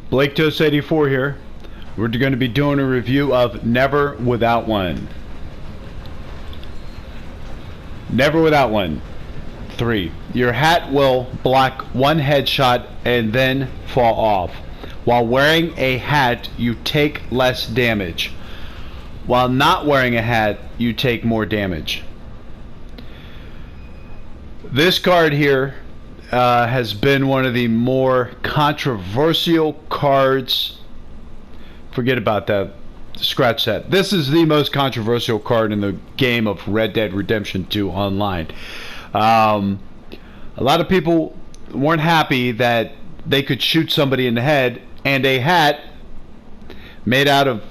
Blaketos84 here. We're going to be doing a review of Never Without One. Never Without One. 3. Your hat will block one headshot and then fall off. While wearing a hat, you take less damage. While not wearing a hat, you take more damage. This card here has been one of the more controversial cards. Forget about that. Scratch that. This is the most controversial card in the game of Red Dead Redemption 2 online. A lot of people weren't happy that they could shoot somebody in the head, and a hat made out of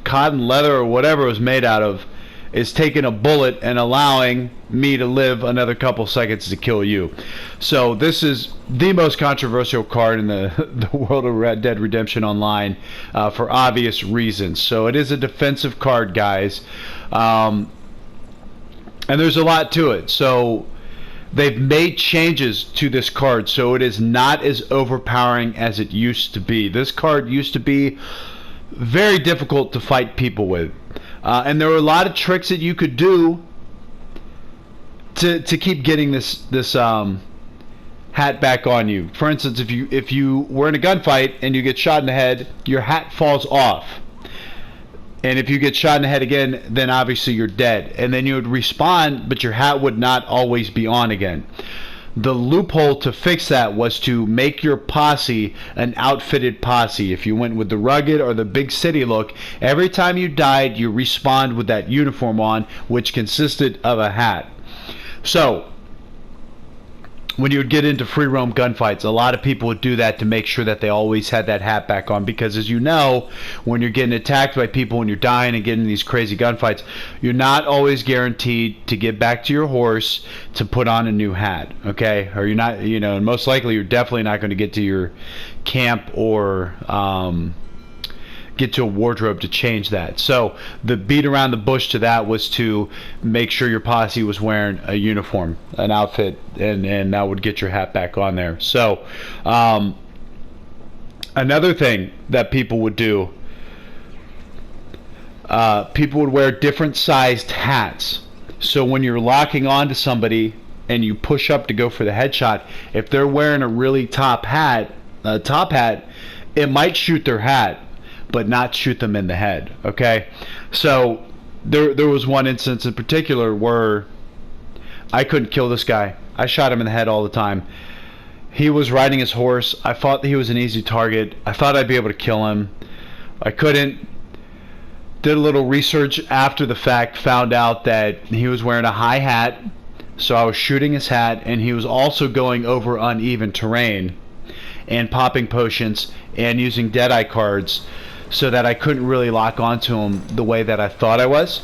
cotton, leather, or whatever it was made out of is taking a bullet and allowing me to live another couple seconds to kill you. So this is the most controversial card in the world of Red Dead Redemption Online for obvious reasons. So it is a defensive card, guys, and there's a lot to it. So they've made changes to this card so it is not as overpowering as it used to be. This card used to be very difficult to fight people with. And there were a lot of tricks that you could do to keep getting this hat back on you. For instance, if you were in a gunfight and you get shot in the head, your hat falls off. And if you get shot in the head again, then obviously you're dead. And then you would respawn, but your hat would not always be on again. The loophole to fix that was to make your posse an outfitted posse. If you went with the rugged or the big city look, every time you died, you respawned with that uniform on, which consisted of a hat. So when you would get into free roam gunfights, a lot of people would do that to make sure that they always had that hat back on, because as you know, when you're getting attacked by people, when you're dying and getting these crazy gunfights, you're not always guaranteed to get back to your horse to put on a new hat, okay? Or you're not, you know, and most likely you're definitely not going to get to your camp or get to a wardrobe to change that. So the beat around the bush to that was to make sure your posse was wearing a uniform, an outfit, and that would get your hat back on there. So another thing that people would do, people would wear different sized hats. So when you're locking onto somebody and you push up to go for the headshot, if they're wearing a really top hat, it might shoot their hat but not shoot them in the head, okay? So there was one instance in particular where I couldn't kill this guy. I shot him in the head all the time. He was riding his horse. I thought that he was an easy target. I thought I'd be able to kill him. I couldn't. Did a little research after the fact, found out that he was wearing a high hat, so I was shooting his hat, and he was also going over uneven terrain and popping potions and using Deadeye cards, so that I couldn't really lock onto him the way that I thought I was.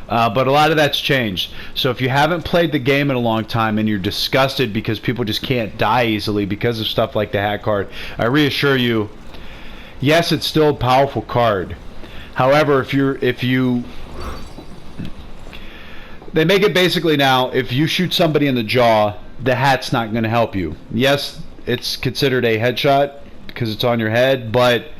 But a lot of that's changed. So if you haven't played the game in a long time and you're disgusted because people just can't die easily because of stuff like the hat card, I reassure you, yes, it's still a powerful card. However, they make it basically now, if you shoot somebody in the jaw, the hat's not going to help you. Yes, it's considered a headshot because it's on your head, but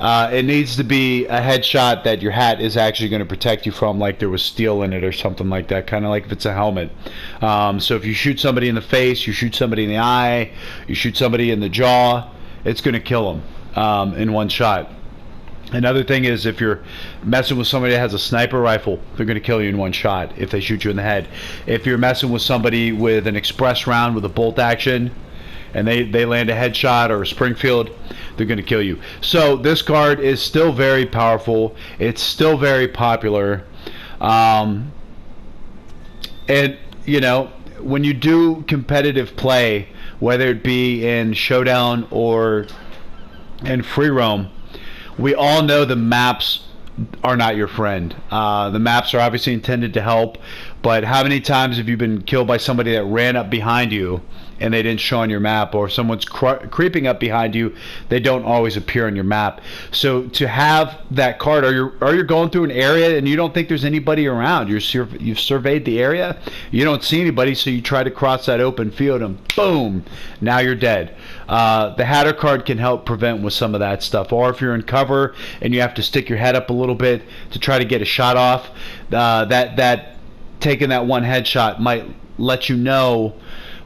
it needs to be a headshot that your hat is actually going to protect you from, like there was steel in it or something like that, kind of like if it's a helmet. So if you shoot somebody in the face, you shoot somebody in the eye, you shoot somebody in the jaw, it's going to kill them in one shot. Another thing is, if you're messing with somebody that has a sniper rifle, they're going to kill you in one shot if they shoot you in the head. If you're messing with somebody with an express round with a bolt action, and they land a headshot or a Springfield, they're going to kill you. So this card is still very powerful. It's still very popular. And, you know, when you do competitive play, whether it be in Showdown or in free roam, we all know the maps are not your friend. The maps are obviously intended to help, but how many times have you been killed by somebody that ran up behind you and they didn't show on your map, or if someone's creeping up behind you, they don't always appear on your map. So to have that card, or you're going through an area and you don't think there's anybody around, you've surveyed the area, you don't see anybody, so you try to cross that open field and boom, now you're dead. The Hatter card can help prevent with some of that stuff. Or if you're in cover and you have to stick your head up a little bit to try to get a shot off, that taking that one headshot might let you know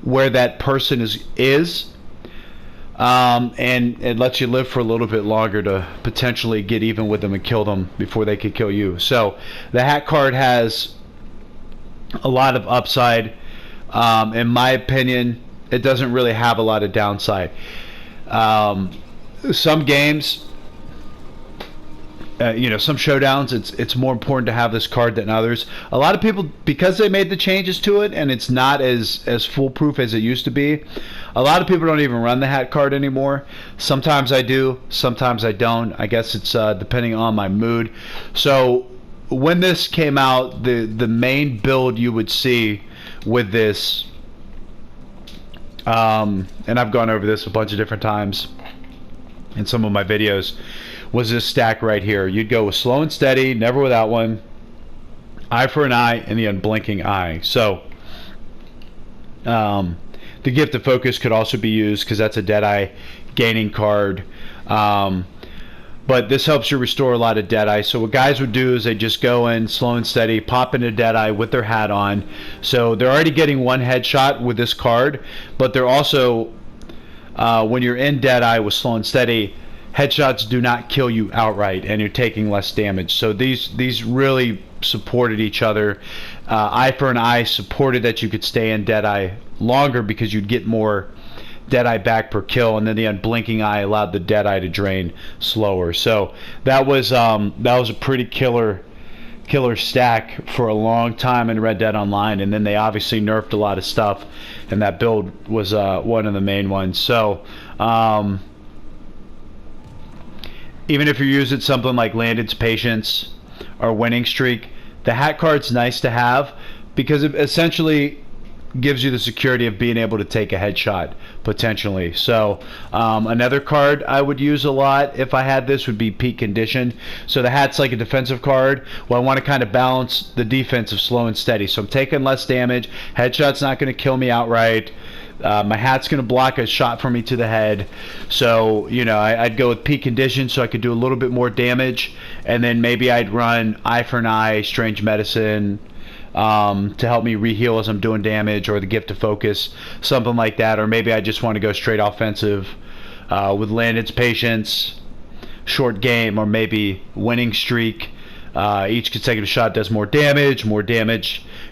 where that person is, and it lets you live for a little bit longer to potentially get even with them and kill them before they could kill you. So the hat card has a lot of upside. In my opinion, it doesn't really have a lot of downside. Some games, some showdowns, it's more important to have this card than others. A lot of people, because they made the changes to it and it's not as foolproof as it used to be, a lot of people don't even run the hat card anymore. Sometimes I do, sometimes I don't. I guess it's depending on my mood. So when this came out, the main build you would see with this, and I've gone over this a bunch of different times in some of my videos, was this stack right here. You'd go with slow and steady, never without one, eye for an eye, and the unblinking eye. So the gift of focus could also be used because that's a Deadeye gaining card. But this helps you restore a lot of Deadeye. So what guys would do is they just go in slow and steady, pop into Deadeye with their hat on. So they're already getting one headshot with this card, but they're also, when you're in Deadeye with slow and steady, headshots do not kill you outright, and you're taking less damage. So these really supported each other. Eye for an eye supported that you could stay in Deadeye longer because you'd get more Deadeye back per kill, and then the unblinking eye allowed the Deadeye to drain slower. So that was a pretty killer stack for a long time in Red Dead Online, and then they obviously nerfed a lot of stuff, and that build was one of the main ones. So even if you're using something like Landed's Patience or Winning Streak, the hat card's nice to have because it essentially gives you the security of being able to take a headshot potentially. So another card I would use a lot if I had this would be Peak Condition. So the hat's like a defensive card. Well, I want to kind of balance the defense of slow and steady. So I'm taking less damage. Headshot's not going to kill me outright. My hat's going to block a shot from me to the head. So, I'd go with Peak Condition so I could do a little bit more damage. And then maybe I'd run Eye for an Eye, Strange Medicine, to help me re-heal as I'm doing damage, or the Gift of Focus, something like that. Or maybe I just want to go straight offensive with Landed's Patience, Short Game, or maybe Winning Streak. Each consecutive shot does more damage.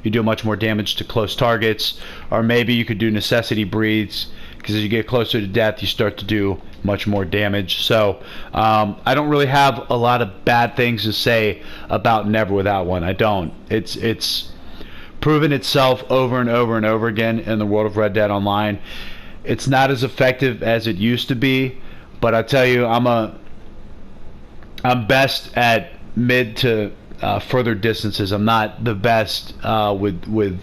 You do much more damage to close targets. Or maybe you could do Necessity Breathes, because as you get closer to death, you start to do much more damage. So I don't really have a lot of bad things to say about Never Without One. I don't. It's proven itself over and over and over again in the world of Red Dead Online. It's not as effective as it used to be, but I tell you, I'm best at mid to further distances. I'm not the best with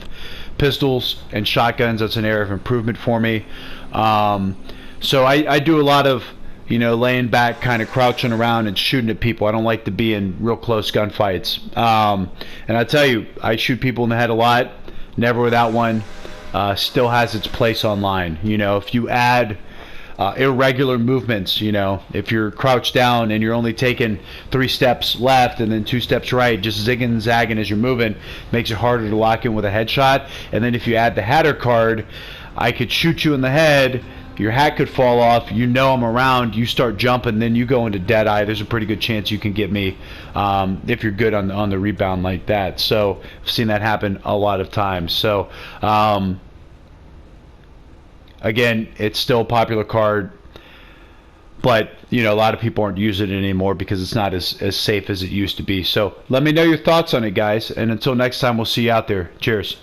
pistols and shotguns. That's an area of improvement for me. So I do a lot of laying back, kind of crouching around and shooting at people. I don't like to be in real close gunfights. And I tell you, I shoot people in the head a lot. Never Without One still has its place online. If you add irregular movements, if you're crouched down and you're only taking 3 steps left and then 2 steps right, just zigging and zagging as you're moving, makes it harder to lock in with a headshot. And then if you add the Hatter card, I could shoot you in the head, your hat could fall off, I'm around, you start jumping, then you go into Deadeye. There's a pretty good chance you can get me if you're good on the rebound like that. So I've seen that happen a lot of times. So again, it's still a popular card, but a lot of people aren't using it anymore because it's not as safe as it used to be. So let me know your thoughts on it, guys, and until next time, we'll see you out there. Cheers.